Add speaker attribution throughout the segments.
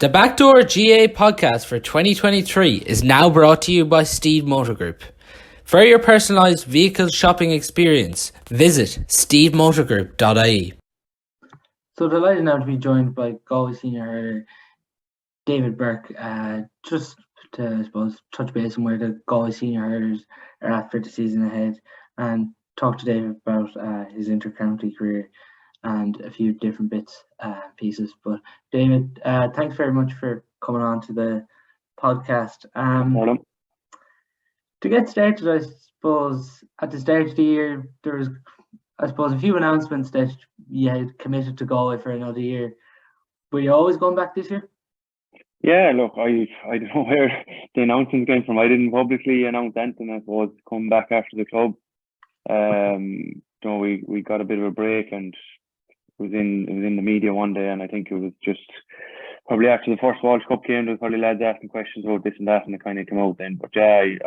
Speaker 1: The Backdoor GAA Podcast for 2023 is now brought to you by Steede Motor Group. For your personalised vehicle shopping experience, visit steedemotorgroup.ie.
Speaker 2: So delighted now to be joined by Galway senior hurler David Burke. Just to, I suppose, touch base on where the Galway senior hurlers are at for the season ahead, and talk to David about his inter-county career and a few different bits pieces. But David, thanks very much for coming on to the podcast. To get started, I suppose at the start of the year there was, I suppose, a few announcements that you had committed to Galway for another year. Were you always going back this year?
Speaker 3: Yeah, look, I don't know where the announcement came from. I didn't publicly announce anything. I suppose come back after the club. We got a bit of a break, and it was in the media one day, and I think it was just probably after the first Walsh Cup game, there was probably lads asking questions about this and that, and it kind of came out then. But look,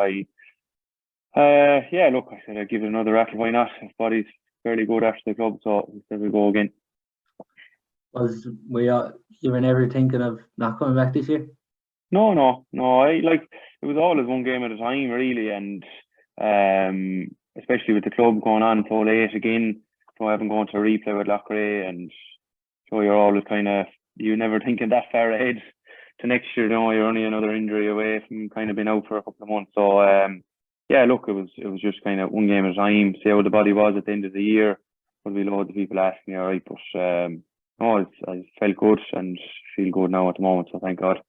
Speaker 3: I said I'd give it another rattle. Why not? His body's fairly good after the club, so we said we'll go again.
Speaker 2: You were never thinking of not coming back this year?
Speaker 3: No. It was always one game at a time, really, and especially with the club going on so late again. So I haven't gone to a replay with Loughrea, and so you're always you're never thinking that far ahead to next year. You're only another injury away from kind of being out for a couple of months. So look, it was just kind of one game at a time. See how the body was at the end of the year. There'll be loads of people asking me, all right, but I felt good and feel good now at the moment. So thank God.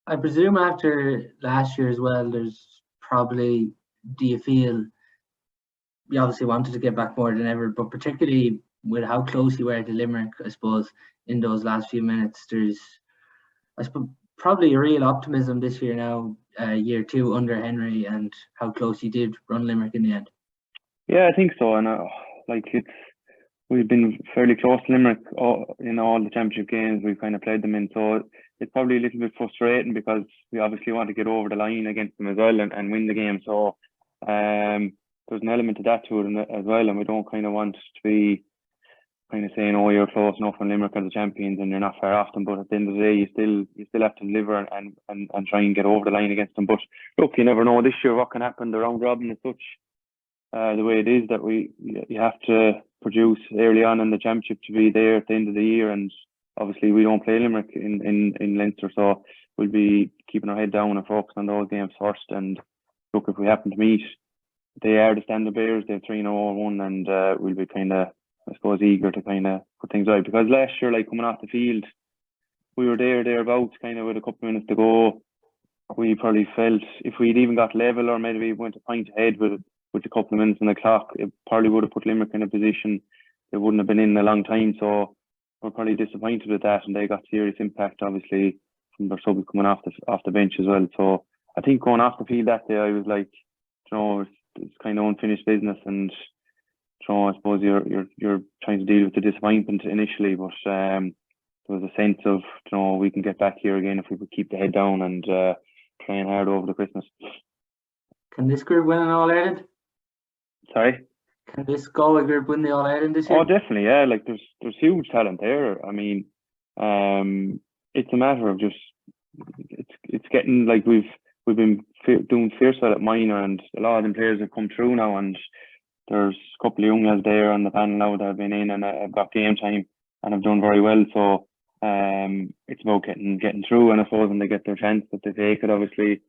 Speaker 2: I presume after last year as well, there's probably, do you feel you obviously wanted to get back more than ever, but particularly with how close you were to Limerick, I suppose, in those last few minutes, there's, I suppose, probably a real optimism this year now, year two under Henry, and how close you did run Limerick in the end.
Speaker 3: Yeah, I think so. And we've been fairly close to Limerick in all the championship games we've kind of played them in. So it's probably a little bit frustrating because we obviously want to get over the line against them as well and win the game. So there's an element of that to it as well, and we don't kind of want to be kind of saying, oh, you're close enough when Limerick are the champions and you're not far off them. But at the end of the day, you still have to deliver and try and get over the line against them. But look, you never know this year what can happen. The round robin is such the way it is that you have to produce early on in the championship to be there at the end of the year. And obviously we don't play Limerick in Leinster, so we'll be keeping our head down and focus on those games first. And look, if we happen to meet, they are the standard bearers. They're 3-0-1, and we'll be kind of, I suppose, eager to kind of put things right. Because last year, like coming off the field, we were thereabouts, kind of with a couple of minutes to go. We probably felt if we'd even got level, or maybe we went a point ahead with a couple of minutes on the clock, it probably would have put Limerick in a position they wouldn't have been in a long time. So we're probably disappointed with that, and they got serious impact, obviously, from their subs coming off the bench as well. So I think going off the field that day, I was like, it's kind of unfinished business, and I suppose you're trying to deal with the disappointment initially, but there was a sense of we can get back here again if we would keep the head down and playing hard over the Christmas.
Speaker 2: Can this group win an All-Ireland?
Speaker 3: Sorry?
Speaker 2: Can this Galway group win the All-Ireland this year?
Speaker 3: Oh, definitely, yeah. Like there's huge talent there. I mean, it's a matter of just it's getting like we've been doing fierce well at minor, and a lot of them players have come through now, and there's a couple of young lads there on the panel now that have been in and have got game time and have done very well. So it's about getting through, and I suppose when they get their chance that they take it, obviously.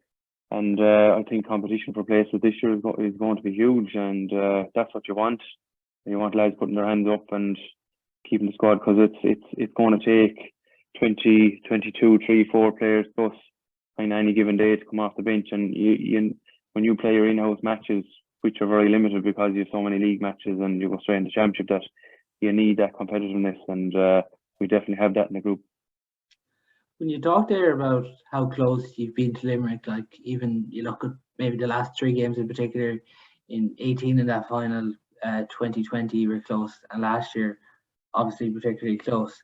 Speaker 3: And I think competition for places this year is going to be huge, and that's what you want. You want lads putting their hands up and keeping the squad, because it's going to take 20, 22, 3, 4 players plus on any given day to come off the bench. And when you play your in-house matches, which are very limited because you have so many league matches and you go straight into championship, that you need that competitiveness, and we definitely have that in the group.
Speaker 2: When you talk there about how close you've been to Limerick, like even you look at maybe the last 3 games in particular, in 18 in that final, 2020 you were close, and last year obviously particularly close.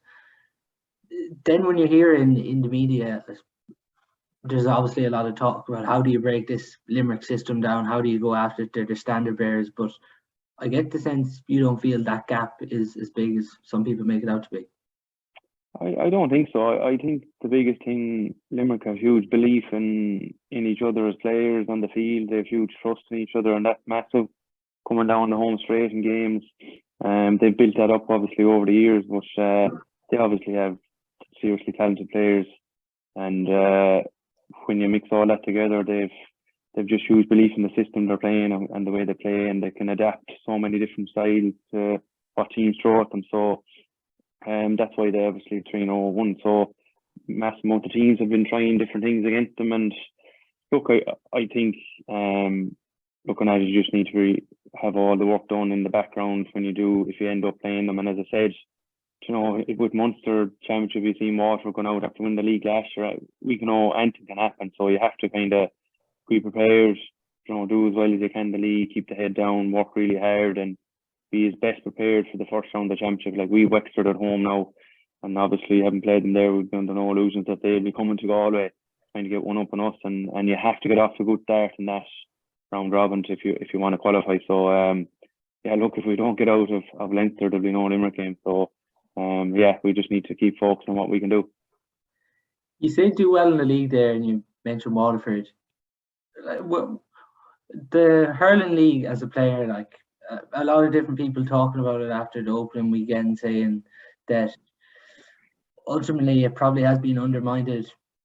Speaker 2: Then when you hear in the media, there's obviously a lot of talk about how do you break this Limerick system down, how do you go after the standard bearers, but I get the sense you don't feel that gap is as big as some people make it out to be.
Speaker 3: I don't think so. I think the biggest thing, Limerick have huge belief in each other as players on the field. They have huge trust in each other, and that's massive coming down the home straight in games. They've built that up obviously over the years, but they obviously have seriously talented players, and when you mix all that together, they've just huge belief in the system they're playing and the way they play, and they can adapt so many different styles to what teams throw at them. So that's why they obviously 3-0-1. So massive amount of teams have been trying different things against them, and look, I think looking at it, you just need to have all the work done in the background when you do, if you end up playing them. And as I said, with Munster Championship, you've seen Waterford going out after winning the league last year. We know anything can happen, so you have to kind of be prepared, do as well as you can in the league, keep the head down, work really hard, and be as best prepared for the first round of the championship. Like, we've Wexford at home now, and obviously haven't played them there. We've done no illusions that they'll be coming to Galway trying to get one up on us, and you have to get off to a good start in that round robin if you want to qualify. So look, if we don't get out of Leinster, there'll be no Limerick game. So we just need to keep focused on what we can do.
Speaker 2: You say do well in the league there, and you mentioned Waterford. The hurling league as a player, like a lot of different people talking about it after the opening weekend, saying that ultimately it probably has been undermined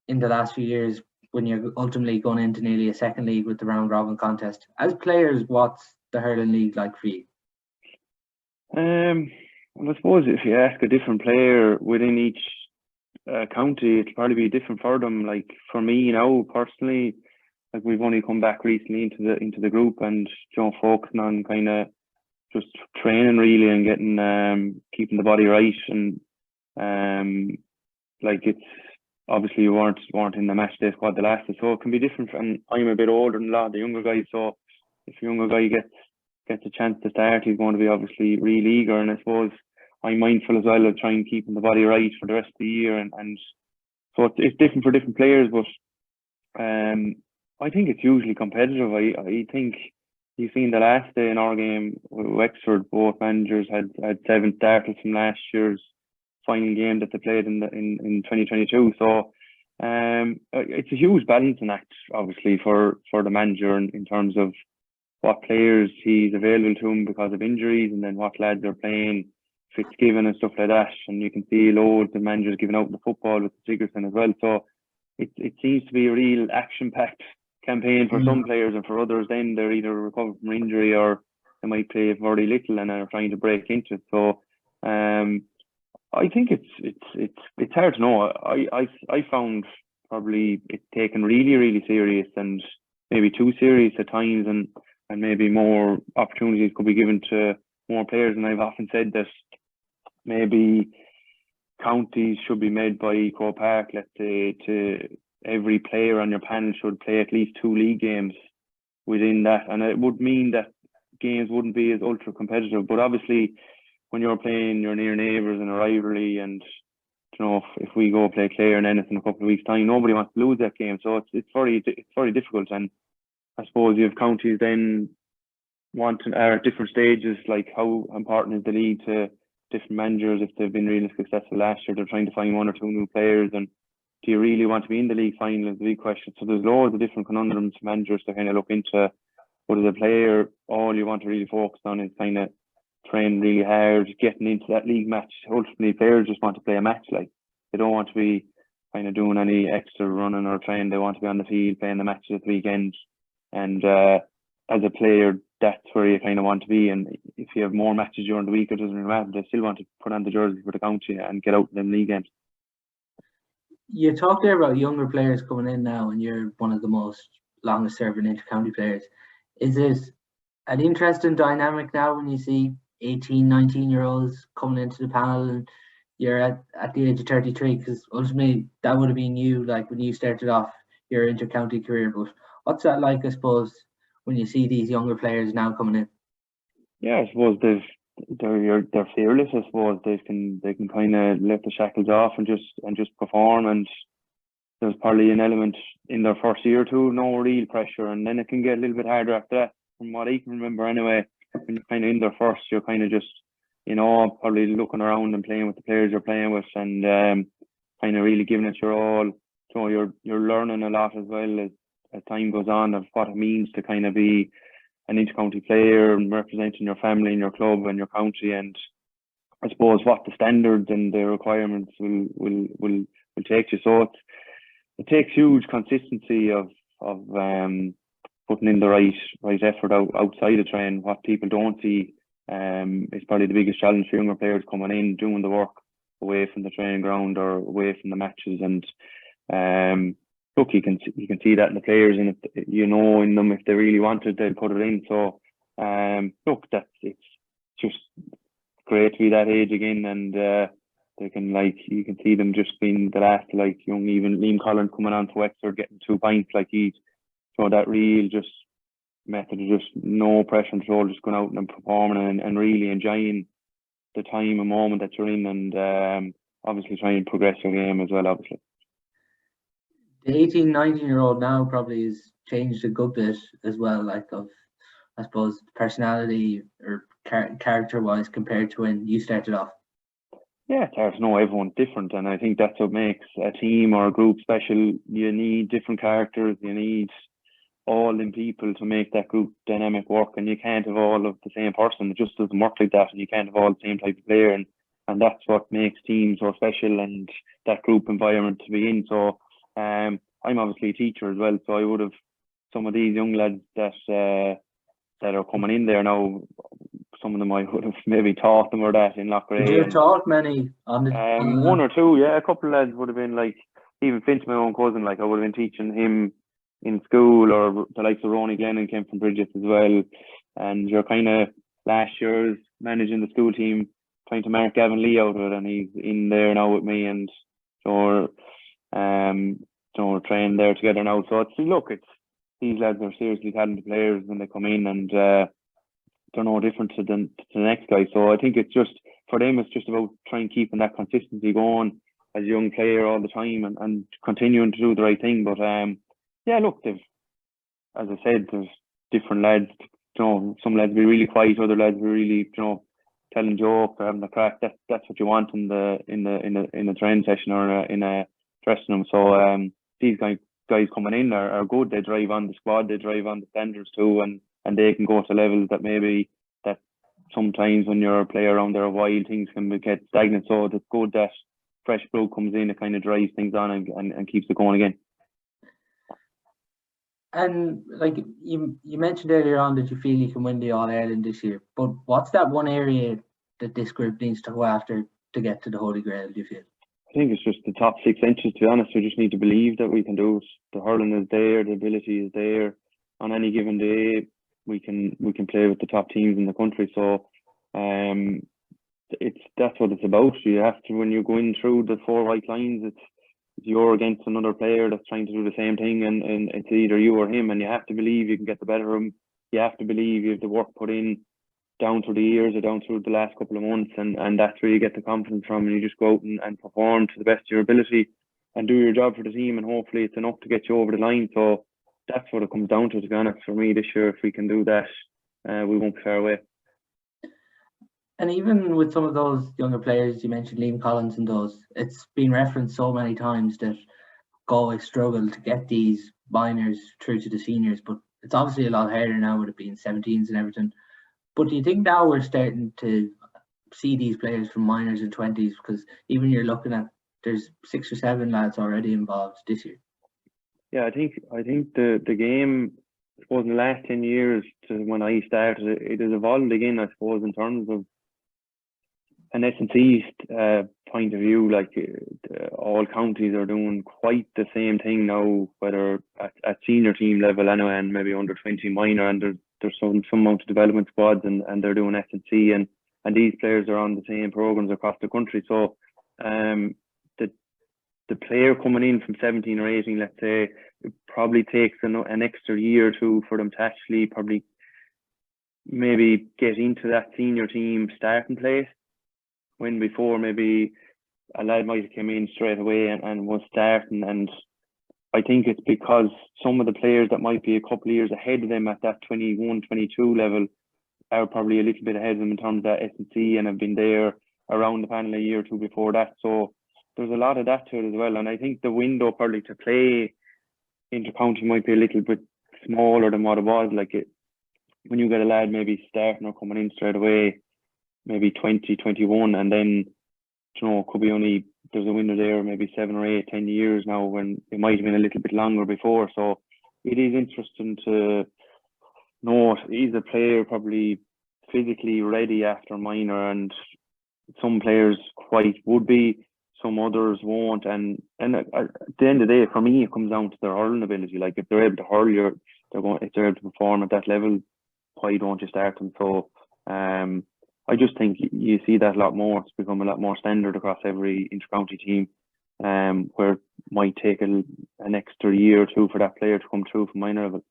Speaker 2: in the last few years when you're ultimately going into nearly a second league with the round robin contest. As players, what's the hurling league like for you?
Speaker 3: Well, I suppose if you ask a different player within each county, it'll probably be different for them. Like, for me now personally, like, we've only come back recently into the group, and focusing on kind of just training really and getting keeping the body right, and like, it's obviously you weren't in the match day squad the last day, so it can be different. And I'm a bit older than a lot of the younger guys, so if a younger guy gets a chance to start, he's going to be obviously really eager. And I suppose I'm mindful as well of trying keeping the body right for the rest of the year, and so it's different for different players. But I think it's usually competitive. I think you've seen the last day in our game with Wexford, both managers had 7 starters from last year's final game that they played in 2022. So it's a huge balancing act, obviously, for the manager in terms of what players he's available to him because of injuries, and then what lads are playing, Fitzgibbon and stuff like that. And you can see loads of managers giving out the football with Sigerson as well. So it seems to be a real action-packed campaign for some players, and for others then they're either recovering from injury or they might play very little and are trying to break into it. So I think it's hard to know. I found probably it taken really, really serious, and maybe too serious at times, and maybe more opportunities could be given to more players. And I've often said that maybe counties should be made by Croke Park, let's say, to every player on your panel should play at least 2 league games within that, and it would mean that games wouldn't be as ultra competitive. But obviously, when you're playing your near neighbours in a rivalry, and if we go play Clare and Ennis in a couple of weeks' time, nobody wants to lose that game. So it's very difficult. And I suppose you have counties then are at different stages, like how important is the league to different managers. If they've been really successful last year, they're trying to find 1 or 2 new players, and do you really want to be in the league final is the big question. So there's loads of different conundrums for managers to kind of look into. But as a player, all you want to really focus on is kind of train really hard, getting into that league match. Ultimately, players just want to play a match. Like, they don't want to be kind of doing any extra running or training. They want to be on the field playing the matches at the weekend. And as a player, that's where you kind of want to be. And if you have more matches during the week, it doesn't really matter. They still want to put on the jersey for the county and get out in the league games.
Speaker 2: You talked there about younger players coming in now, and you're one of the most longest serving inter-county players. Is it an interesting dynamic now when you see 18, 19-year-olds coming into the panel and you're at the age of 33? Because ultimately that would have been you, like, when you started off your inter-county career. But what's that like, I suppose, when you see these younger players now coming in?
Speaker 3: Yeah, I suppose they're fearless. I suppose they can kind of let the shackles off and just perform. And there's probably an element in their first year or two, no real pressure, and then it can get a little bit harder after that. From what I can remember, anyway, when you're kind of in there first, you're kind of just probably looking around and playing with the players you're playing with, and kind of really giving it your all. So you're learning a lot as well as time goes on of what it means to kind of be an inter-county player and representing your family and your club and your county, and I suppose what the standards and the requirements will take you. So it takes huge consistency of putting in the right effort outside of training. What people don't see is probably the biggest challenge for younger players coming in, doing the work away from the training ground or away from the matches. And look, you can see that in the players, and in them, if they really wanted, they'd put it in. So look, it's just great to be that age again, and they can, you can see them just being the last, young, even Liam Collins coming on to Wexford getting 2 pints, he's that real just method of just no pressure on the shoulder, just going out and performing and really enjoying the time and moment that you're in, and obviously trying to progress your game as well, obviously.
Speaker 2: The 18, 19-year-old now probably has changed a good bit as well, of, I suppose, personality or character-wise compared to when you started off.
Speaker 3: Yeah, it's hard to know. Everyone's different, and I think that's what makes a team or a group special. You need different characters. You need all them people to make that group dynamic work, and you can't have all of the same person. It just doesn't work like that, and you can't have all the same type of player, and that's what makes teams so special and that group environment to be in. So I'm obviously a teacher as well, so I would have some of these young lads that are coming in there now. Some of them I would have maybe taught them or that in Lochray.
Speaker 2: Did you have taught many on the?
Speaker 3: One or two, yeah. A couple of lads would have been even Finch, my own cousin. I would have been teaching him in school, or the likes of Ronnie Glennon came from Bridget as well. And you're kind of last year's managing the school team, trying to mark Gavin Lee out of it, and he's in there now with me, and so we're training there together now. So it's these lads are seriously talented players when they come in, and they're no different to the next guy. So I think it's just for them, it's just about trying keeping that consistency going as a young player all the time, and continuing to do the right thing. But yeah, look, as I said, there's different lads. Some lads be really quiet, other lads be really telling jokes or having a crack. That's what you want in the training session or in a dressing room. So these guys coming in are good. They drive on the squad, they drive on the standards too, and they can go to levels that maybe that sometimes when you're a player around there a while, things can get stagnant. So it's good that fresh blood comes in, it kind of drives things on and keeps it going again.
Speaker 2: And you mentioned earlier on that you feel you can win the All-Ireland this year, but what's that one area that this group needs to go after to get to the Holy Grail, do you feel?
Speaker 3: I think it's just the top 6 inches, to be honest. We just need to believe that we can do it. The hurling is there, the ability is there. On any given day, we can play with the top teams in the country. So that's what it's about. You have to, when you're going through the 4 white lines, you're against another player that's trying to do the same thing, and it's either you or him, and you have to believe you can get the better of him. You have to believe you have the work put in down through the years or down through the last couple of months, and that's where you get the confidence from, and you just go out and perform to the best of your ability and do your job for the team, and hopefully it's enough to get you over the line. So that's what it comes down to be honest, for me this year. If we can do that, we won't be far away.
Speaker 2: And even with some of those younger players, you mentioned Liam Collins and those, it's been referenced so many times that Galway struggle to get these minors through to the seniors, but it's obviously a lot harder now with it being 17s and everything. But do you think now we're starting to see these players from minors and 20s? Because even you're looking at, there's 6 or 7 lads already involved this year. Yeah,
Speaker 3: I think the game, I suppose, in the last 10 years to when I started, it has evolved again, I suppose, in terms of an S&C point of view. All counties are doing quite the same thing now, whether at senior team level anyway, and maybe under 20 minor, and there's some amount of development squads, and they're doing S&C, and these players are on the same programs across the country. So the player coming in from 17 or 18, let's say, it probably takes an extra year or two for them to actually probably maybe get into that senior team starting place, when before maybe a lad might have come in straight away and was starting. And I think it's because some of the players that might be a couple of years ahead of them at that 21, 22 level are probably a little bit ahead of them in terms of that S&C and have been there around the panel a year or two before that. So there's a lot of that to it as well. And I think the window probably to play inter-county might be a little bit smaller than what it was. Like when you get a lad maybe starting or coming in straight away, maybe 20, 21, and then, could be only, there's a window there, maybe 7 or 8, 10 years now, when it might have been a little bit longer before. So it is interesting to know, is a player probably physically ready after minor, and some players quite would be, some others won't. And at the end of the day, for me, it comes down to their hurling ability. Like if they're able to hurl, if they're able to perform at that level, why don't you start them? So I just think you see that a lot more. It's become a lot more standard across every inter-county team, where it might take an extra year or two for that player to come through from minor level.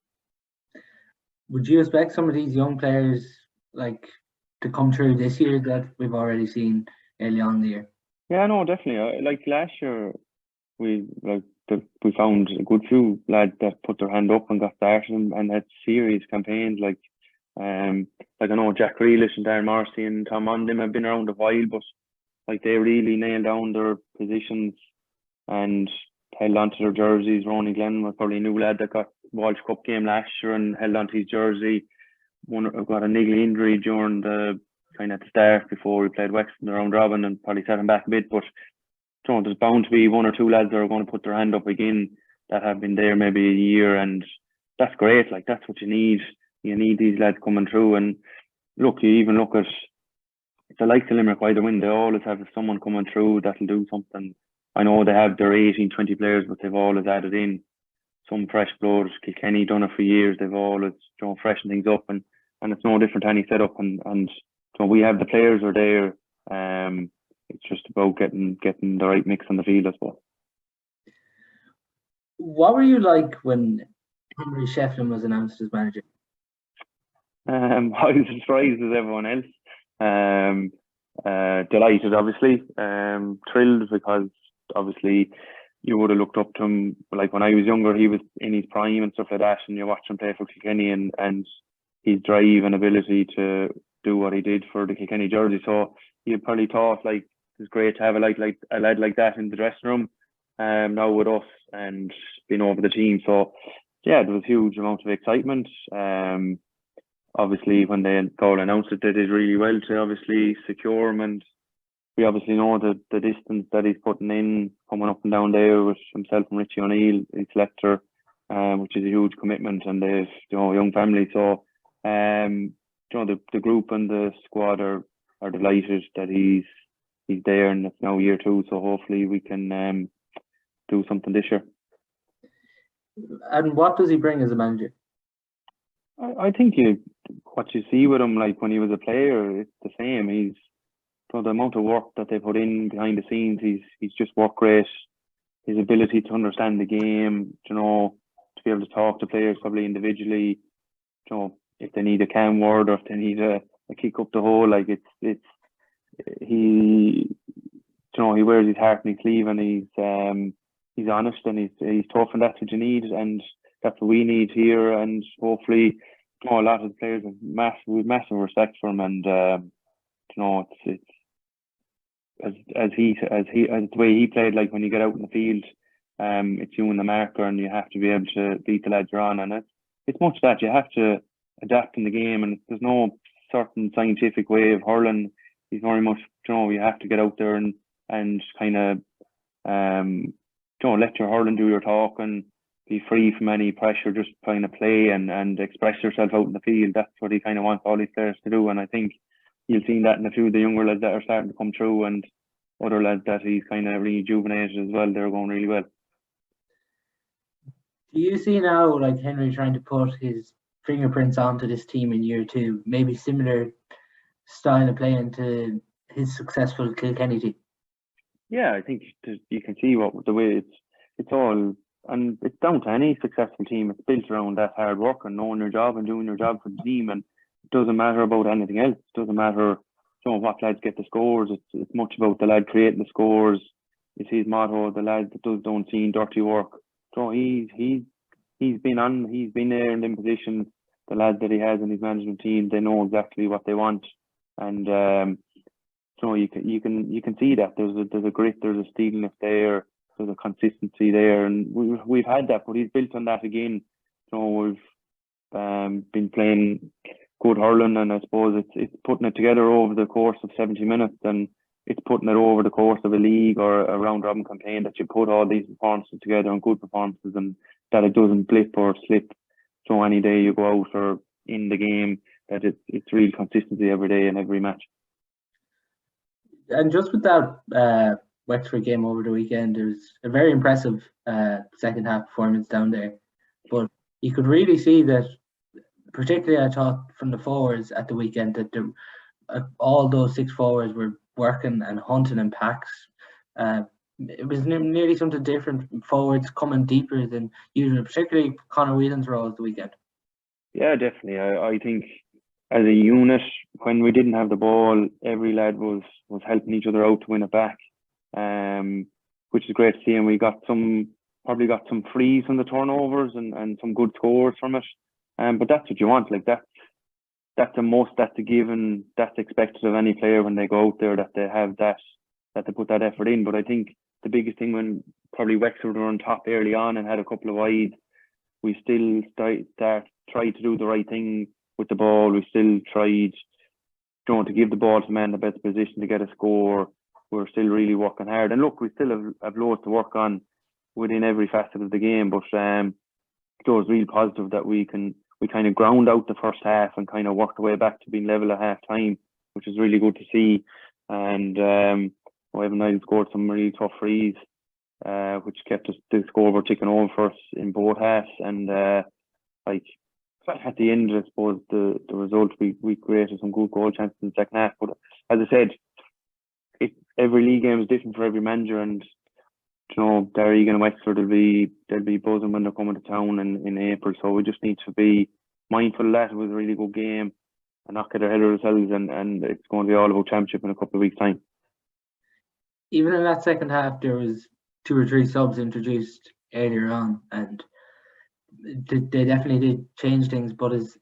Speaker 2: Would you expect some of these young players to come through this year that we've already seen early on in the year?
Speaker 3: Yeah, no, definitely. Like last year, we found a good few lads that put their hand up and got started and had serious campaigns. Like I know Jack Grealish and Darren Morrissey and Tom Mondin have been around a while, but like they really nailed down their positions and held onto their jerseys. Ronnie Glenn was probably a new lad that got Walsh Cup game last year and held onto his jersey. Got a niggly injury during the kind of at the start before we played Wexford in the round robin and probably set him back a bit. But there's bound to be 1 or 2 lads that are going to put their hand up again that have been there maybe a year, and that's great. Like that's what you need. You need these lads coming through. And look, you even look at the likes of Limerick, either win, they always have someone coming through that'll do something. I know they have their 18, 20 players, but they've always added in some fresh blood. Kilkenny done it for years. They've always freshened things up, and it's no different to any setup. And we have the players are there. It's just about getting the right mix on the field, I suppose.
Speaker 2: What were you like when Henry Shefflin was announced as manager?
Speaker 3: I was as surprised as everyone else. Delighted, obviously. Thrilled, because obviously you would have looked up to him. Like when I was younger, he was in his prime and stuff like that, and you watch him play for Kilkenny and his drive and ability to do what he did for the Kilkenny jersey. So you probably thought like it's great to have a lad like that in the dressing room. Now with us and being over the team. So yeah, there was a huge amount of excitement. Obviously when they announced it, they did really well to obviously secure him, and we obviously know the distance that he's putting in coming up and down there with himself and Richie O'Neill, his selector, which is a huge commitment, and they've young family. So the group and the squad are delighted that he's there, and it's now year 2. So hopefully we can do something this year.
Speaker 2: And what does he bring as a manager?
Speaker 3: I think what you see with him, like when he was a player, it's the same. He's the amount of work that they put in behind the scenes. He's just work rate. His ability to understand the game, to be able to talk to players probably individually. If they need a calm word or if they need a kick up the hole, like he wears his heart in his sleeve, and he's honest and he's tough, and that's what you need, and that's what we need here. And hopefully, a lot of the players have massive respect for him, and it's as the way he played. Like when you get out in the field, it's you and the marker, and you have to be able to beat the lads you're on, and it's much that you have to adapt in the game, and there's no certain scientific way of hurling. He's very much, you have to get out there and kind of let your hurling do your talk and be free from any pressure, just trying to play and express yourself out in the field. That's what he kind of wants all his players to do, and I think you'll see that in a few of the younger lads that are starting to come through, and other lads that he's kind of rejuvenated as well. They're going really well.
Speaker 2: Do you see now like Henry trying to put his fingerprints onto this team in year 2, maybe similar style of playing to his successful Kilkenny team? Yeah,
Speaker 3: I think you can see the way it's all, and it's down to any successful team. It's built around that hard work and knowing your job and doing your job for the team, and it doesn't matter about anything else. It doesn't matter what lads get the scores. It's much about the lad creating the scores. It's his motto, the lad that does the unseen dirty work. So he's been there in them positions the lads that he has in his management team, they know exactly what they want, and you can see that there's a grit, there's a steeliness there, there's a consistency there, and we've had that, but he's built on that again. We've been playing good hurling, and I suppose it's putting it together over the course of 70 minutes, and it's putting it over the course of a league or a round robin campaign, that you put all these performances together and good performances, and that it doesn't blip or slip. So any day you go out or in the game, that it's real consistency every day and every match.
Speaker 2: And just with that Wexford game over the weekend, there's a very impressive second half performance down there. But you could really see that, particularly I thought from the forwards at the weekend, that all those 6 forwards were working and hunting in packs. It was nearly something different. Forwards coming deeper than usual, particularly Conor Whelan's role at the weekend.
Speaker 3: Yeah, definitely. I think as a unit, when we didn't have the ball, every lad was helping each other out to win it back, which is great to see. And we probably got some frees from the turnovers and some good scores from it. But that's what you want. Like that's a must. That's a given. That's expected of any player when they go out there, that they have that they put that effort in. But I think the biggest thing, when probably Wexford were on top early on and had a couple of wides, we still tried to do the right thing with the ball. We still tried, to give the ball to the man in the best position to get a score. We're still really working hard. And look, we still have loads to work on within every facet of the game. But it was really positive that we kind of ground out the first half and kind of worked our way back to being level at half time, which is really good to see. And Evan Niles scored some really tough frees, which kept the scoreboard ticking over for us in both halves. And at the end, I suppose the result, we created some good goal chances in the second half. But as I said, every league game is different for every manager, and Derry and Wexford they'll be buzzing when they're coming to town in April. So we just need to be mindful of that. It was a really good game and not get ahead of ourselves, and it's going to be all about championship in a couple of weeks' time.
Speaker 2: Even in that second half, there was 2 or 3 subs introduced earlier on, and they definitely did change things. But is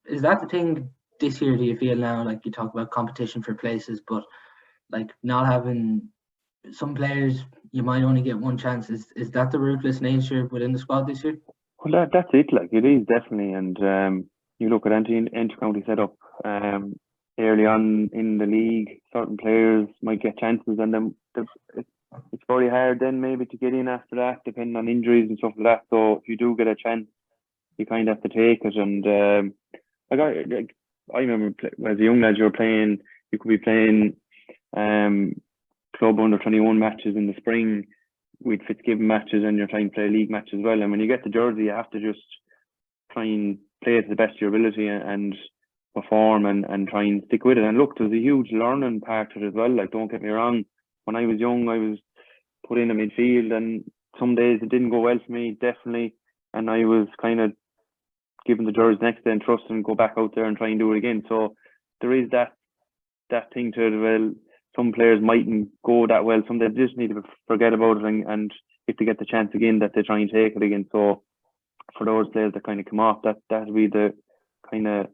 Speaker 2: that the thing this year? Do you feel now, like you talk about competition for places, but like not having some players, you might only get one chance? Is that the ruthless nature within the squad this year?
Speaker 3: Well, that's it. Like, it is definitely. And you look at inter-county setup early on in the league, certain players might get chances, and then it's very hard then maybe to get in after that, depending on injuries and stuff like that. So if you do get a chance, you kind of have to take it. And I remember as a young lad, you could be playing club under 21 matches in the spring with Fitzgibbon matches, and you're trying to play league matches as well. And when you get the jersey, you have to just try and play to the best of your ability and perform and try and stick with it. And look, there's a huge learning part to it as well. Like, don't get me wrong, when I was young, I was put in a midfield, and some days it didn't go well for me, definitely. And I was kind of given the jersey next day and trust and go back out there and try and do it again. So there is that thing to it. Well, some players mightn't go that well. Some they just need to forget about it, and if they get the chance again, that they try and take it again. So for those players that kind of come off, that'll be the kind of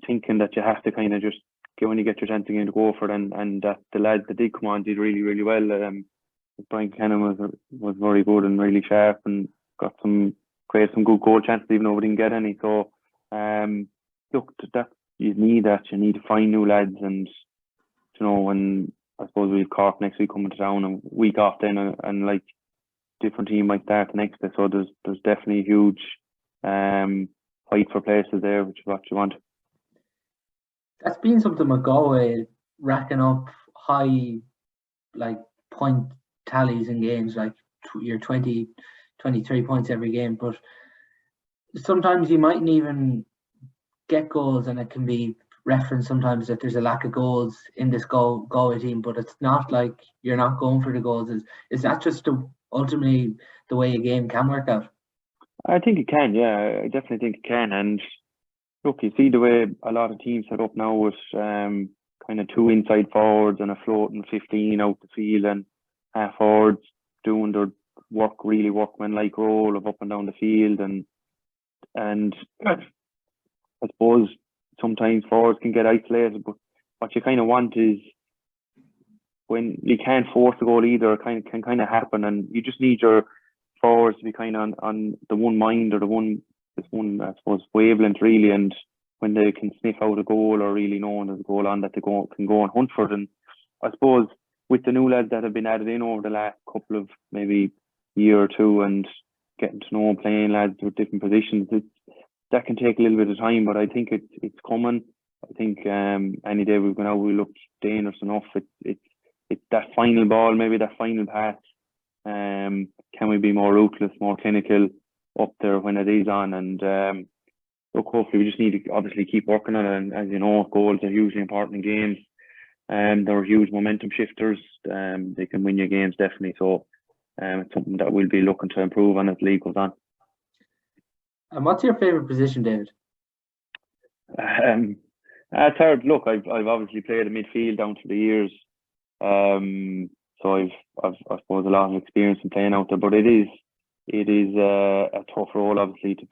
Speaker 3: thinking that you have to kind of just get, when you get your chance again, to go for it. And that the lads that did come on did really, really well. Brian Kennan was very good and really sharp, and created some good goal chances even though we didn't get any. So look, that you need to find new lads. And when I suppose we've Cork next week coming to town, and week off then, and like different team might start the next day. So there's definitely a huge fight for places there, which is what you want.
Speaker 2: That's been something with Galway, racking up high point tallies in games, like your 20, 23 points every game. But sometimes you mightn't even get goals, and it can be referenced sometimes that there's a lack of goals in this Galway team, but it's not like you're not going for the goals. Is that just ultimately the way a game can work out?
Speaker 3: I think it can, yeah. I definitely think it can. And look, you see the way a lot of teams set up now with kind of 2 inside forwards and a floating 15 out the field, and half forwards doing their really workmanlike role of up and down the field. And I suppose sometimes forwards can get isolated, but what you kind of want is when you can't force a goal either, it can kind of happen, and you just need your forwards to be kind of on the one mind or this one I suppose wavelength really, and when they can sniff out a goal or really knowing there's a goal on that they can go and hunt for it. And I suppose with the new lads that have been added in over the last couple of maybe year or two and getting to know playing lads with different positions, that can take a little bit of time, but I think it's coming. I think any day we've gone out, we look dangerous enough. It's that final ball, maybe that final pass. Can we be more ruthless, more clinical up there when it is on? And look, hopefully we just need to obviously keep working on it. And as you know, goals are hugely important in games. They're huge momentum shifters. They can win your games definitely. So it's something that we'll be looking to improve on as the league goes on.
Speaker 2: And what's your favourite position, David?
Speaker 3: It's hard. Look, I've obviously played in midfield down through the years. So I've I suppose a lot of experience in playing out there, but it is a tough role obviously to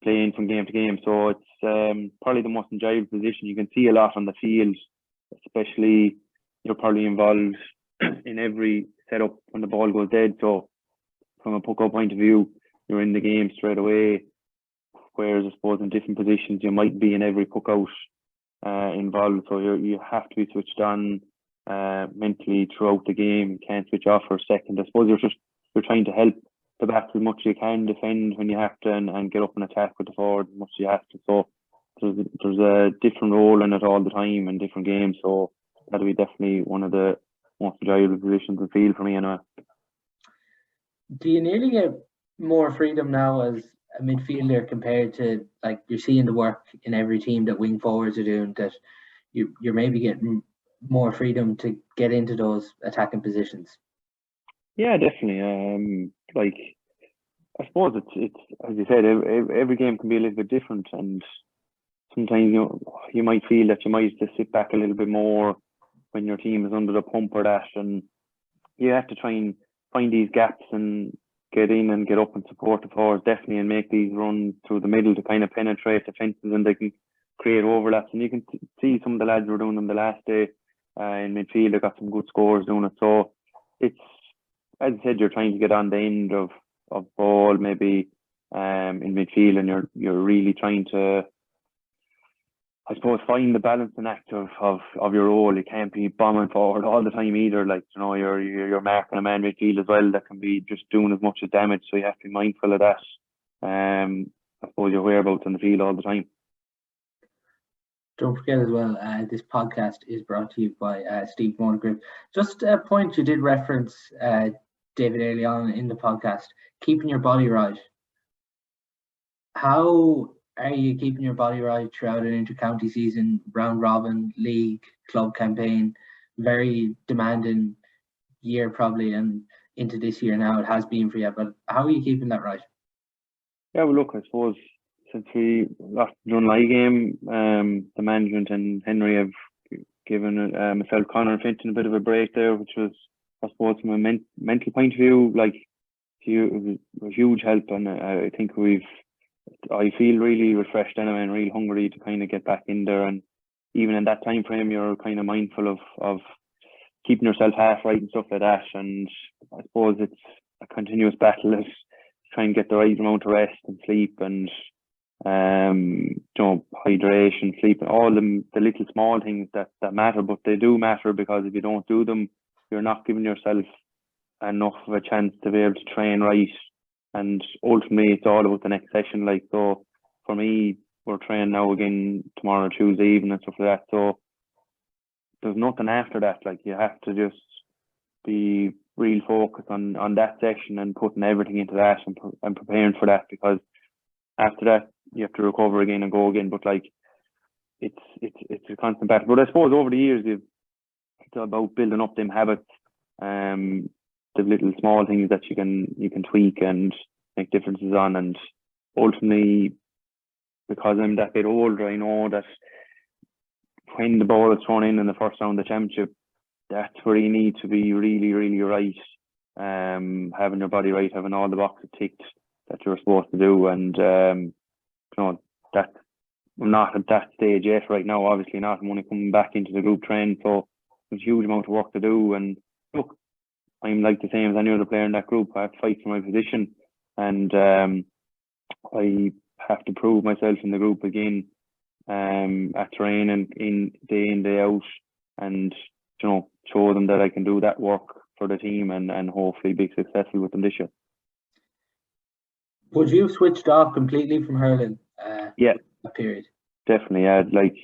Speaker 3: playing from game to game. So it's probably the most enjoyable position. You can see a lot on the field, especially you're probably involved in every setup when the ball goes dead. So from a puck out point of view, you're in the game straight away. Whereas I suppose in different positions you might be in every puck out involved. So you have to be switched on mentally throughout the game. You can't switch off for a second. I suppose you're trying to help the back as much as you can, defend when you have to, and get up and attack with the forward as much as you have to. So there's a different role in it all the time in different games. So that'll be definitely one of the most enjoyable positions in the field for me anyway.
Speaker 2: Do you nearly get more freedom now as a midfielder compared to, like, you're seeing the work in every team that wing forwards are doing, that you're maybe getting more freedom to get into those attacking positions? Yeah,
Speaker 3: definitely. Like, I suppose it's as you said, every game can be a little bit different, and sometimes you might feel that you might just sit back a little bit more when your team is under the pump or that, and you have to try and find these gaps and get in and get up and support the forwards definitely, and make these runs through the middle to kind of penetrate defences, and they can create overlaps. And you can see some of the lads were doing them the last day in midfield. They got some good scores doing it. So it's, as I said, you're trying to get on the end of ball maybe in midfield, and you're really trying to, I suppose, find the balancing act of your role. You can't be bombing forward all the time either. Like, you're marking a man midfield as well that can be just doing as much as damage. So you have to be mindful of that. I suppose your whereabouts on the field all the time.
Speaker 2: Don't forget as well, this podcast is brought to you by Steede Motor Group. Just a point you did reference, David, early on in the podcast, keeping your body right. How are you keeping your body right throughout an inter-county season, round robin, league, club campaign? Very demanding year probably, and into this year now it has been for you, but how are you keeping that right?
Speaker 3: Yeah, well, look, I suppose since we lost the Dunley game, the management and Henry have given myself, Conor and Fintan a bit of a break there, which was, I suppose, from a mental point of view, like, it was a huge help. And I think I feel really refreshed anyway, and really hungry to kind of get back in there. And even in that time frame, you're kind of mindful of keeping yourself half right and stuff like that. And I suppose it's a continuous battle to try and get the right amount of rest and sleep, and hydration, sleep, and all the little small things that matter. But they do matter, because if you don't do them, you're not giving yourself enough of a chance to be able to train right. And ultimately it's all about the next session. Like, so for me, we're training now again tomorrow, Tuesday evening and stuff like that. So there's nothing after that. Like, you have to just be real focused on that session and putting everything into that and preparing for that, because after that you have to recover again and go again. But like, it's a constant battle. But I suppose over the years it's about building up them habits, the little small things that you can tweak and make differences on. And ultimately, because I'm that bit older, I know that when the ball is thrown in the first round of the championship, that's where you need to be really, really right. Having your body right, having all the boxes ticked that you're supposed to do, and that's I'm not at that stage yet right now, obviously not. I'm only coming back into the group train, so there's a huge amount of work to do. And look, I'm like the same as any other player in that group. I have to fight for my position, and I have to prove myself in the group again at training in day out, and show them that I can do that work for the team and hopefully be successful with them this year.
Speaker 2: Would you have switched off completely from hurling?
Speaker 3: Yeah,
Speaker 2: that period.
Speaker 3: Definitely. Like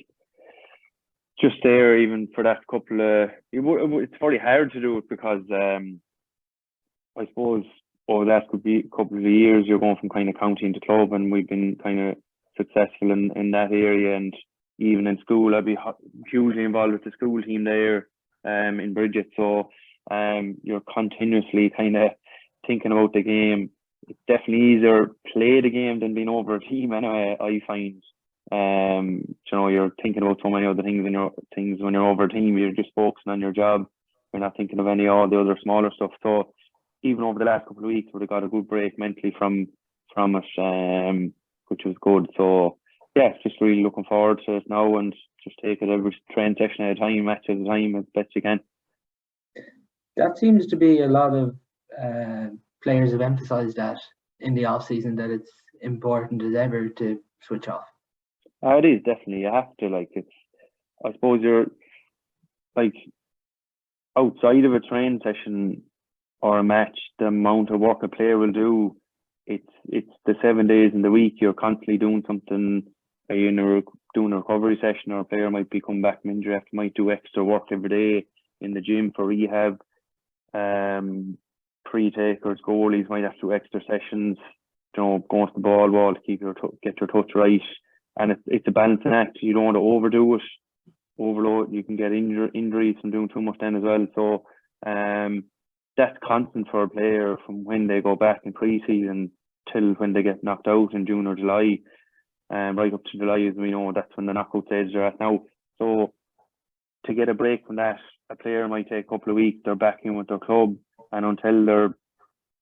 Speaker 3: just there, even for that couple of, it's very hard to do it because I suppose over the last couple of years, you're going from kind of county into club, and we've been kind of successful in that area. And even in school, I'd be hugely involved with the school team there in Bridget. So you're continuously kind of thinking about the game. It's definitely easier play the game than being over a team anyway, I find. You're thinking about so many other things when you're over a team. You're just focusing on your job. You're not thinking of all the other smaller stuff. So even over the last couple of weeks, we got a good break mentally from it, which was good. So yeah, just really looking forward to it now, and just take it every train session at a time, match at a time, as best you can.
Speaker 2: That seems to be a lot of players have emphasised that in the off season, that it's important as ever to switch off.
Speaker 3: It is definitely. You have to. I suppose you're outside of a training session or a match, the amount of work a player will do, it's the 7 days in the week. You're constantly doing something. Are you doing a recovery session, or a player might be coming back from injury after, might do extra work every day in the gym for rehab. Pre-takers, goalies might have to do extra sessions, going to the ball wall to get your touch right. And it's a balancing act. You don't want to overdo it, overload. You can get injuries from doing too much then as well. So that's constant for a player from when they go back in pre-season till when they get knocked out in June or July. Right up to July, as we know, that's when the knockout stages are at now. So to get a break from that, a player might take a couple of weeks. They're back in with their club, and until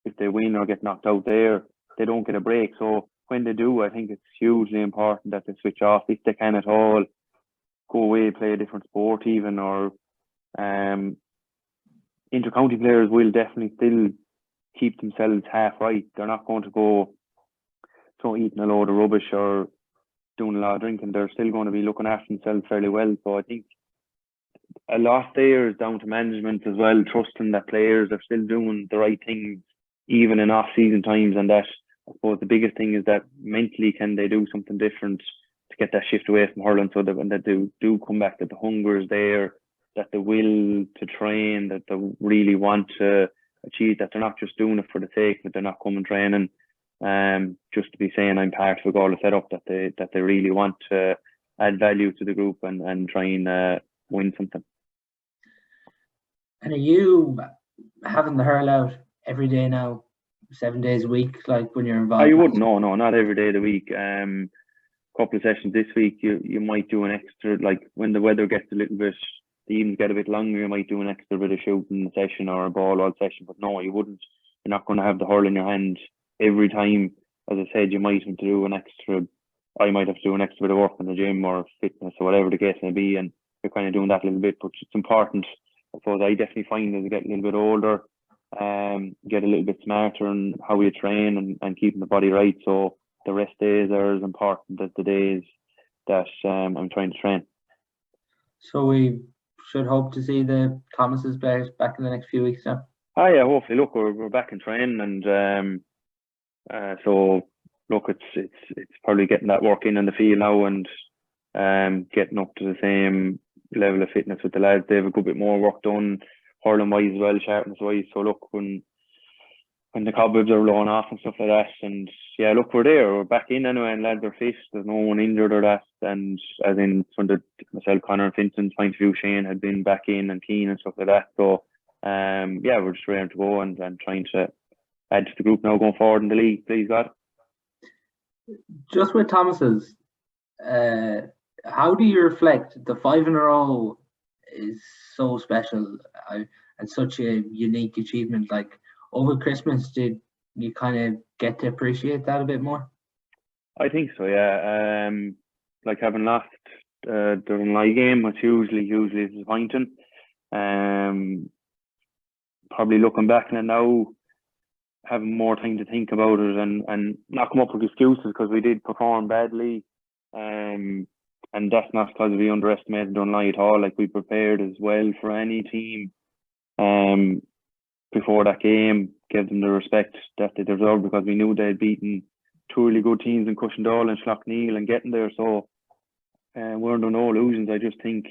Speaker 3: if they win or get knocked out there, they don't get a break. So when they do, I think it's hugely important that they switch off, if they can at all. Go away, play a different sport even, or inter-county players will definitely still keep themselves half right. They're not going to go eating a load of rubbish or doing a lot of drinking. They're still going to be looking after themselves fairly well. So I think a lot there is down to management as well, trusting that players are still doing the right things even in off-season times. And that, I suppose, the biggest thing is that mentally, can they do something different to get that shift away from hurling, so that when they do come back, that the hunger is there, that the will to train, that they really want to achieve, that they're not just doing it for the sake of it. They're not coming training just to be saying I'm part of a goal setup, that they really want to add value to the group and try and win something. And
Speaker 2: are you having the hurl out every day now, 7 days a week, like when you're involved?
Speaker 3: I wouldn't. No, not every day of the week. Couple of sessions this week. You might do an extra, like when the weather gets a little bit, the evenings get a bit longer, you might do an extra bit of shooting session or a ball out session. But no, you wouldn't. You're not going to have the hurl in your hand every time. As I said, you might have to do an extra. I might have to do an extra bit of work in the gym or fitness or whatever the case may be, and you're kind of doing that a little bit. But it's important. I suppose I definitely find as I get a little bit older, get a little bit smarter on how you train and keeping the body right. So the rest days are as important as the days that I'm trying to train. So
Speaker 2: we should hope to see the Thomases players back in the next few weeks now.
Speaker 3: Yeah, hopefully. Look, we're back in training, and so look, it's probably getting that work in the field now, and getting up to the same level of fitness with the lads. They have a good bit more work done, hurling wise as well, sharpness wise. So look, when the cobwebs are blowing off and stuff like that, and yeah, look, we're back in anyway, and lads are fit. There's no one injured or that, and as in from myself, Connor and Vincent's point of view, Shane had been back in and keen and stuff like that. So yeah, we're just ready to go and trying to add to the group now going forward in the league, please God.
Speaker 2: Just with Thomas's, how do you reflect the 5 in a row is so special and such a unique achievement? Like over Christmas, did you kind of get to appreciate that a bit more?
Speaker 3: I think so, yeah. like having lost the Dunley game, was hugely disappointing. Probably looking back on it now, having more time to think about it and not come up with excuses, because we did perform badly. And that's not because we underestimated Dunley at all. Like, we prepared as well for any team before that game, gave them the respect that they deserved, because we knew they'd beaten two really good teams in Cushendall and Schlockneal and getting there. So we're under no illusions. I just think,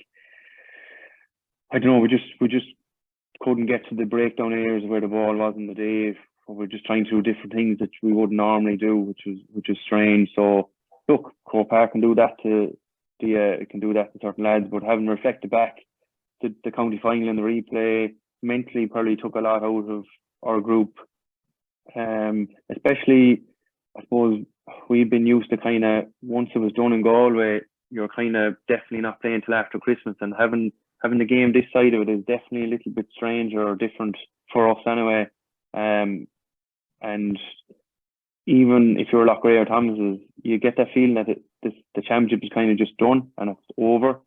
Speaker 3: I don't know, we just couldn't get to the breakdown areas where the ball was in the day. We're just trying to do different things that we wouldn't normally do, which is strange. So look, Croke Park can do that to certain lads, but having reflected back the county final and the replay, mentally probably took a lot out of our group. Especially, I suppose, we've been used to kind of, once it was done in Galway, you're kind of definitely not playing till after Christmas, and having the game this side of it is definitely a little bit strange or different for us anyway. And even if you're Loughrea or Thomas's, you get that feeling that the championship is kind of just done and it's over.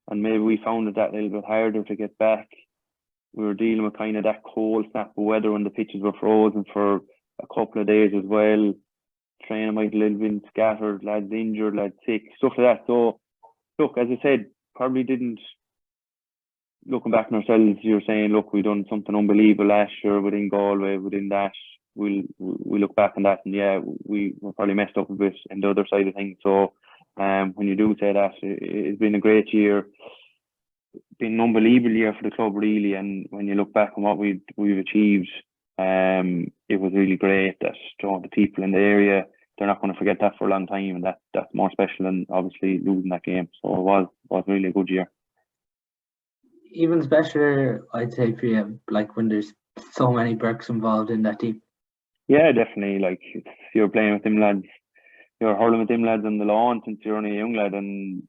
Speaker 3: And maybe we found it that little bit harder to get back. We were dealing with kind of that cold snap of weather when the pitches were frozen for a couple of days as well. Training might a little bit scattered, lads injured, lads sick, stuff like that. So, look, as I said, probably didn't, looking back on ourselves, you're saying, look, we done something unbelievable last year within Galway, within that. We look back on that, and yeah, we probably messed up a bit in the other side of things. So when you do say that, it's been a great year, been an unbelievable year for the club, really. And when you look back on what we've achieved, it was really great that the people in the area, they're not going to forget that for a long time, and that's more special than obviously losing that game. So it was really a good year.
Speaker 2: Even special, I'd say, for you, like when there's so many Burkes involved in that team.
Speaker 3: Yeah, definitely. Like, you're playing with them lads, you're hurling with them lads on the lawn since you're only a young lad, and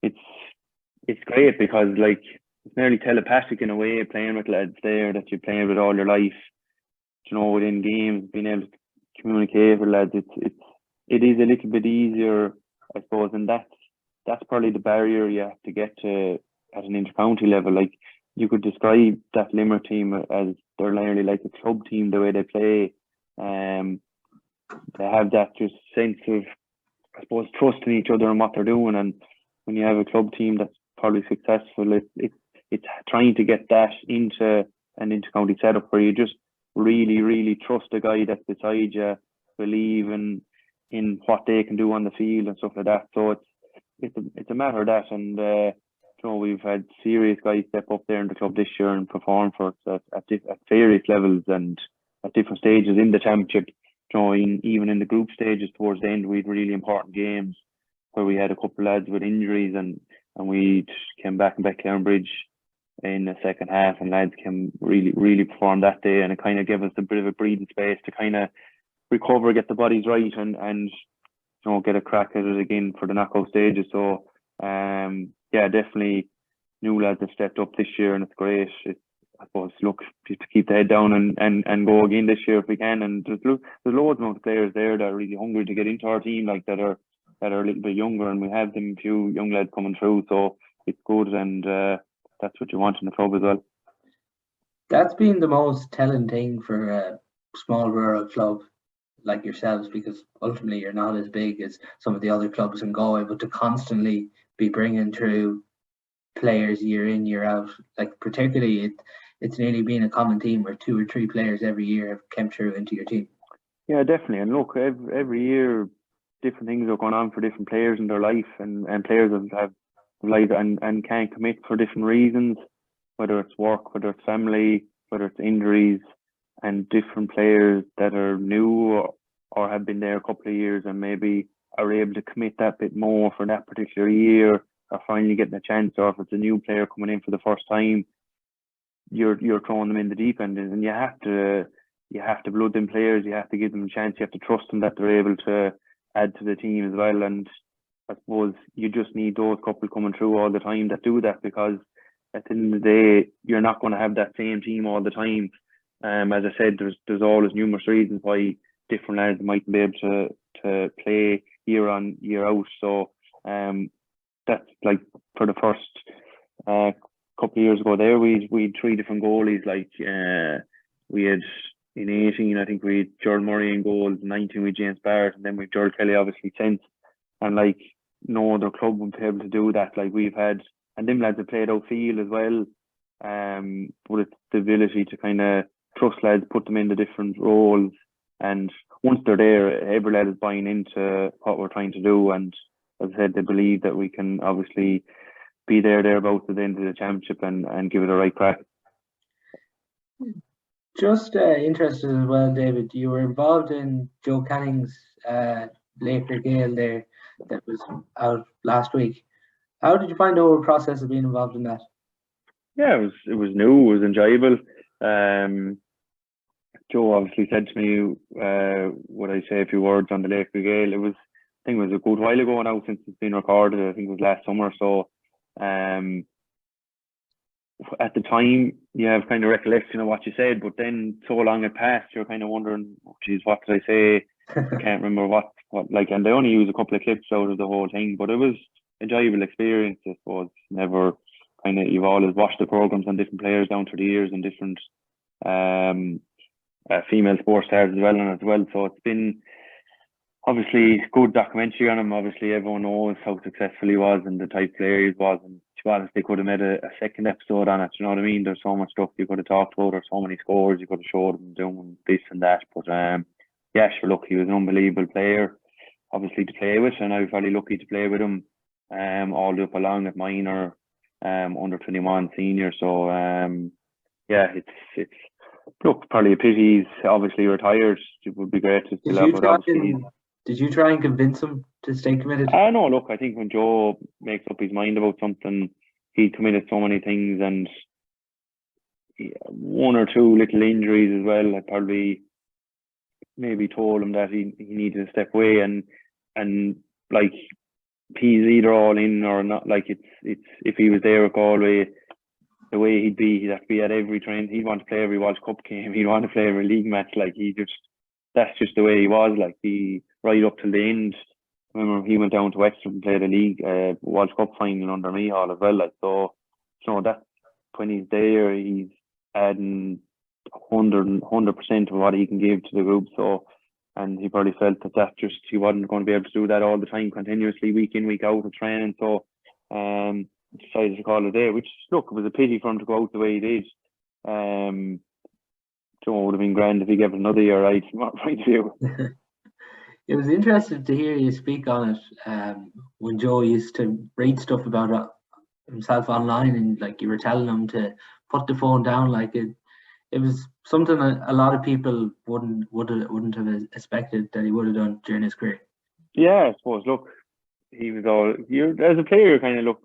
Speaker 3: it's great because, like, it's nearly telepathic in a way, playing with lads there that you're playing with all your life. You know, within games, being able to communicate with lads, it is a little bit easier, I suppose, and that's probably the barrier you have to get to at an inter-county level. Like, you could describe that Limerick team as they're nearly like a club team the way they play. They have that just sense of, I suppose, trust in each other and what they're doing. And when you have a club team that's probably successful, it's trying to get that into an inter-county setup where you just really trust the guy that's beside you, believe in what they can do on the field and stuff like that. So it's a matter of that. And we've had serious guys step up there in the club this year and perform for us at various levels and at different stages in the championship. Even in the group stages towards the end, we had really important games where we had a couple of lads with injuries, and we came back in Beckclaren in the second half, and lads can really perform that day, and it kind of gave us a bit of a breathing space to kind of recover, get the bodies right, and get a crack at it again for the knockout stages. So yeah, definitely new lads have stepped up this year, and it's great. I suppose, look, just to keep the head down and go again this year if we can. And there's loads of players there that are really hungry to get into our team, like that are a little bit younger, and we have them few young lads coming through, so it's good, and that's what you want in the club as well.
Speaker 2: That's been the most telling thing for a small rural club like yourselves, because ultimately you're not as big as some of the other clubs in Galway, but to constantly be bringing through players year in, year out, like particularly it's nearly been a common theme where 2 or 3 players every year have come through into your team.
Speaker 3: Yeah, definitely. And look, every year different things are going on for different players in their life, and players have life and can't commit for different reasons, whether it's work, whether it's family, whether it's injuries, and different players that are new or have been there a couple of years and maybe are able to commit that bit more for that particular year, or finally getting a chance, or if it's a new player coming in for the first time, you're throwing them in the deep end, and you have to blood them players, you have to give them a chance, you have to trust them that they're able to add to the team as well. And I suppose you just need those couple coming through all the time that do that, because at the end of the day, you're not going to have that same team all the time. As I said, there's always numerous reasons why different lads might be able to play year on, year out. So that's like for the first couple of years ago there, we had 3 different goalies. Like we had in 18, I think we had Gerald Murray in goals, 19 with James Barrett, and then with Gerald Kelly obviously since. And like no other club would be able to do that. Like we've had, and them lads have played outfield as well. But it's the ability to kind of trust lads, put them into different roles, and once they're there, every lad is buying into what we're trying to do. And as I said, they believe that we can obviously be thereabouts at the end of the championship and give it a right crack.
Speaker 2: Just interested as well, David, you were involved in Joe Canning's Laker Gale there that was out last week. How did you find the whole process of being involved in that?
Speaker 3: Yeah, it was new, it was enjoyable. Joe obviously said to me, would I say a few words on the Laker Gale? I think it was a good while ago now since it's been recorded. I think it was last summer. So at the time, you have kind of recollection of what you said, but then so long had passed, you're kind of wondering, oh, geez, what did I say? I can't remember what like, and they only use a couple of clips out of the whole thing, but it was enjoyable experience, I suppose. Never kind of, you've always watched the programs on different players down through the years and different female sports stars as well. So it's been obviously good documentary on him. Obviously everyone knows how successful he was and the type of player he was, and they could have made a second episode on it, you know what I mean? There's so much stuff you could have talked about, there's so many scores you could have showed him doing this and that, but yeah, sure, look, he was an unbelievable player obviously to play with, and I was very lucky to play with him all the way up along at minor, under 21 senior. So yeah, it's look, probably a pity he's obviously retired. It would be great to still have, but obviously.
Speaker 2: Did you try and convince him to stay committed?
Speaker 3: No, look, I think when Joe makes up his mind about something, he committed so many things, and 1 or 2 little injuries as well. I probably maybe told him that he needed to step away, and like he's either all in or not. Like it's if he was there at Galway, the way he'd have to be at every train. He'd want to play every World Cup game. He'd want to play every league match. Like that's just the way he was. Like he right up till the end. I remember he went down to Wexford and played a league World Cup final under me all as well. Like so, you know, that when he's there, he's adding 100% of what he can give to the group. So, and he probably felt that just he wasn't going to be able to do that all the time, continuously, week in, week out of training. So, decided to call it a day. Which, look, it was a pity for him to go out the way he did. Joe would have been grand if he gave it another year, right? From my point of view.
Speaker 2: It was interesting to hear you speak on it when Joe used to read stuff about himself online, and like you were telling him to put the phone down. Like it was something that a lot of people wouldn't have expected that he would have done during his career. Yeah,
Speaker 3: I suppose. Look, he was all. As a player, kind of look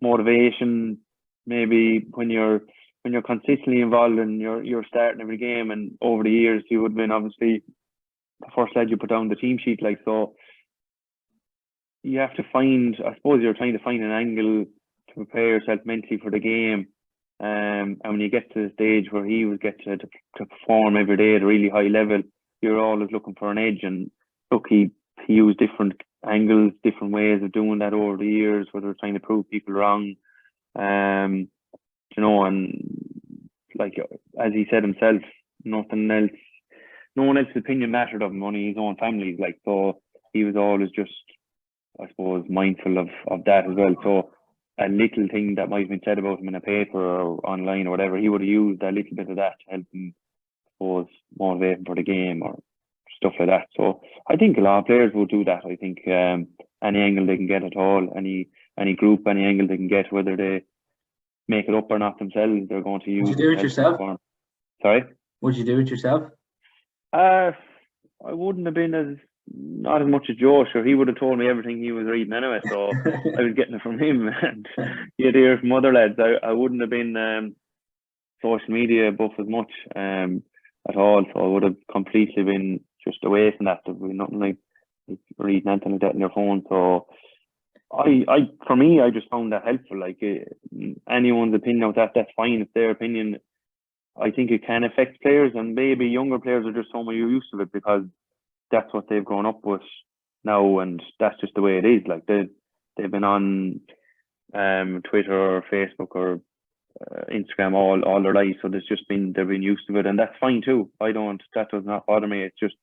Speaker 3: motivation. Maybe when you're consistently involved and you're starting every game, and over the years you would have been obviously the first lad you put down the team sheet. Like, so you have to find. I suppose you're trying to find an angle to prepare yourself mentally for the game. And when you get to the stage where he would get to perform every day at a really high level, you're always looking for an edge. And look, he used different angles, different ways of doing that over the years, whether it's trying to prove people wrong, you know, and like as he said himself, no one else's opinion mattered of him, only his own family. Like, so he was always just, I suppose, mindful of that as well. So a little thing that might have been said about him in a paper or online or whatever, he would have used a little bit of that to help him, I suppose, motivate him for the game or stuff like that. So I think a lot of players will do that. I think any angle they can get at all, any group, any angle they can get, whether they make it up or not themselves, they're going to use.
Speaker 2: Would you do it yourself?
Speaker 3: Sorry?
Speaker 2: Would you do it yourself?
Speaker 3: I wouldn't have been not as much as Joe. Sure, he would have told me everything he was reading anyway, so I was getting it from him. And you'd hear from other lads. I wouldn't have been social media buff as much at all, so I would have completely been just away from that. There'd be nothing like reading anything like that on your phone. So for me, I just found that helpful. Like anyone's opinion of that's fine. It's their opinion. I think it can affect players, and maybe younger players are just so much used to it because that's what they've grown up with now, and that's just the way it is. Like they they've been on Twitter or Facebook or Instagram all their life, so they've been used to it, and that's fine too. That does not bother me. It's just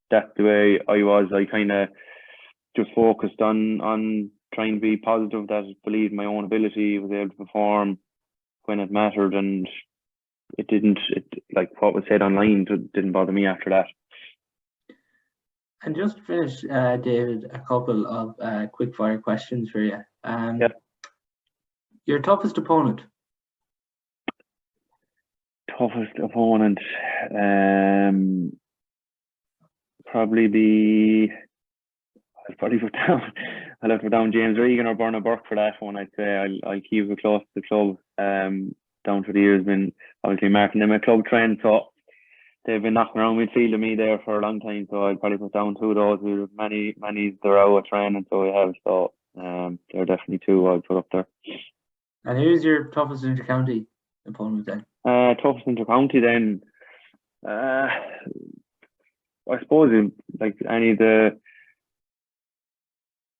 Speaker 3: that's the way I was. I kind of just focused on trying to be positive, that believed in my own ability, was able to perform when it mattered, and it didn't. Like what was said online didn't bother me after that.
Speaker 2: And just to finish, David, a couple of quickfire questions for you. Your toughest opponent?
Speaker 3: Toughest opponent, probably be. I'll probably put down. I'll have to put down James Regan or Burke for that one. I'd say I'll keep it close to the club. Down through the years, been obviously marking them a club trend, so they've been knocking around midfield of me there for a long time. So I'd probably put down two of those. We have many they're out of training, so we have. So they're definitely two I'd put up there.
Speaker 2: And who's your toughest inter-county opponent then?
Speaker 3: Toughest inter-county then, I suppose like any of the.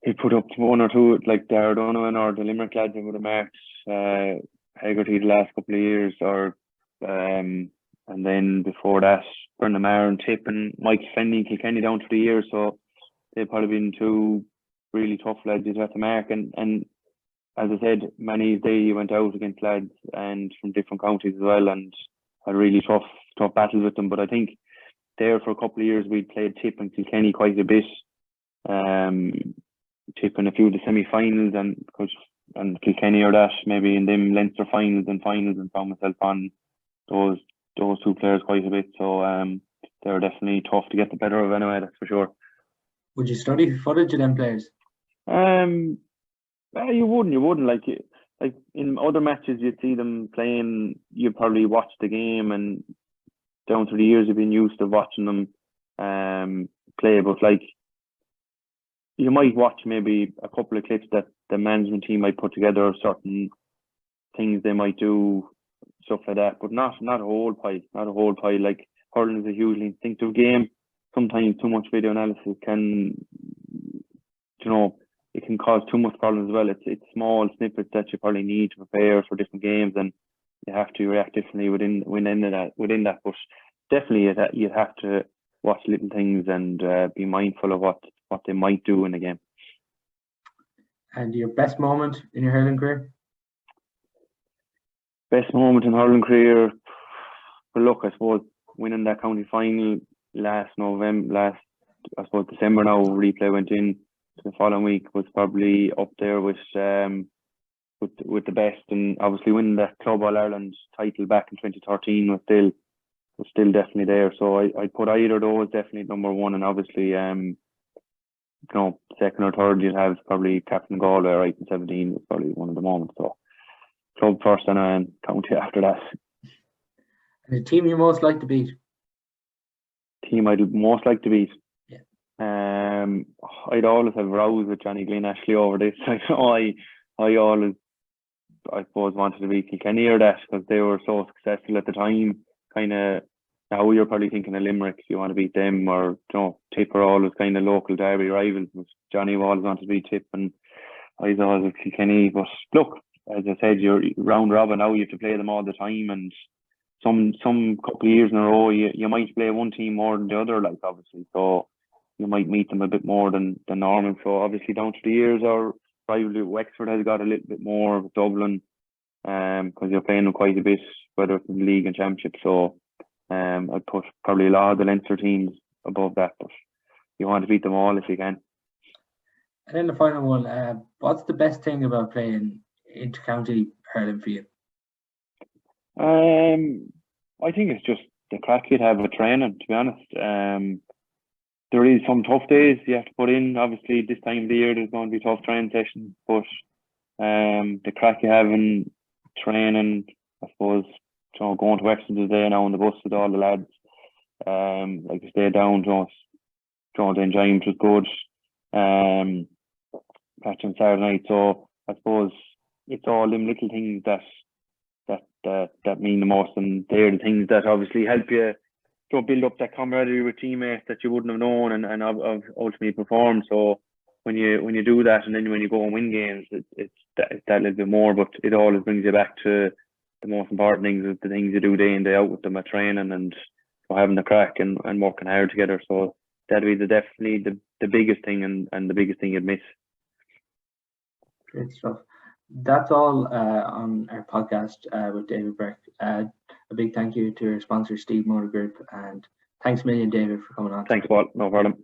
Speaker 3: He put up one or two, like Darragh Donovan or the Limerick lads that would have marked Hegarty the last couple of years, or and then before that, Brendan Maher and Tip and Mike Fenny and Kilkenny down through the years. So they've probably been two really tough lads you'd have to mark. And as I said, many days went out against lads and from different counties as well, and had really tough battles with them. But I think there for a couple of years we'd played Tip and Kilkenny quite a bit. Tip in a few of the semi-finals and Kilkenny or that, maybe in them Leinster finals and found myself on those two players quite a bit. So they're definitely tough to get the better of anyway, that's for sure.
Speaker 2: Would you study footage of them players?
Speaker 3: You wouldn't like in other matches you'd see them playing, you'd probably watch the game, and down through the years you've been used to watching them play, but like you might watch maybe a couple of clips that the management team might put together, certain things they might do, stuff like that, but not a whole pile. Like hurling is a hugely instinctive game. Sometimes too much video analysis can, it can cause too much problems as well. It's small snippets that you probably need to prepare for different games, and you have to react differently within that. But definitely you'd have to watch little things and be mindful of what they might do in the game.
Speaker 2: And your best moment in your hurling career?
Speaker 3: Best moment in hurling career, well, look, I suppose winning that county final last December now, replay went in the following week, was probably up there with the best, and obviously winning that Club All-Ireland title back in 2013 was still definitely there. So I'd put either of those definitely number one, and obviously second or third you'd have probably Captain Galway right in 17 was probably one of the moments. So club first and county after that.
Speaker 2: And the team you most like to beat?
Speaker 3: Team I'd most like to beat?
Speaker 2: Yeah.
Speaker 3: I'd always have rows with Johnny Glynn actually over this. I always, I suppose, wanted to beat Kilkenny or that, because they were so successful at the time. Kind of now you're probably thinking of Limerick, you want to beat them, or Tip are always kind of local derby rivals. Johnny always wanted to beat Tip, and I was always with Kilkenny. But look, as I said, you're round robin now, you have to play them all the time, and some couple of years in a row you might play one team more than the other, like obviously, so you might meet them a bit more than normal. So obviously down to the years, our rivalry with Wexford has got a little bit more with Dublin, because you're playing them quite a bit, whether it's in the league and championship. So I'd put probably a lot of the Leinster teams above that, but you want to beat them all if you can.
Speaker 2: And then the final one, what's the best thing about playing inter-county hurling for you?
Speaker 3: I think it's just the crack you'd have with training, to be honest. There is some tough days you have to put in. Obviously, this time of the year, there's going to be tough training sessions, but the crack you have in training, I suppose, going to Wexford today now on the bus with all the lads, like to stay down, to enjoy them, which was good. Catching Saturday night, so I suppose it's all them little things that mean the most, and they're the things that obviously help you to build up that camaraderie with teammates that you wouldn't have known and ultimately perform. So when you do that, and then when you go and win games, it's that little bit more. But it always brings you back to the most important things, the things you do day in day out with them at training and having the crack and working hard together. So that'd be definitely the biggest thing and the biggest thing you'd miss.
Speaker 2: Great stuff. That's all on our podcast with David Burke. A big thank you to our sponsor, Steede Motor Group, and thanks a million, David, for coming on.
Speaker 3: Thanks, Paul. No problem.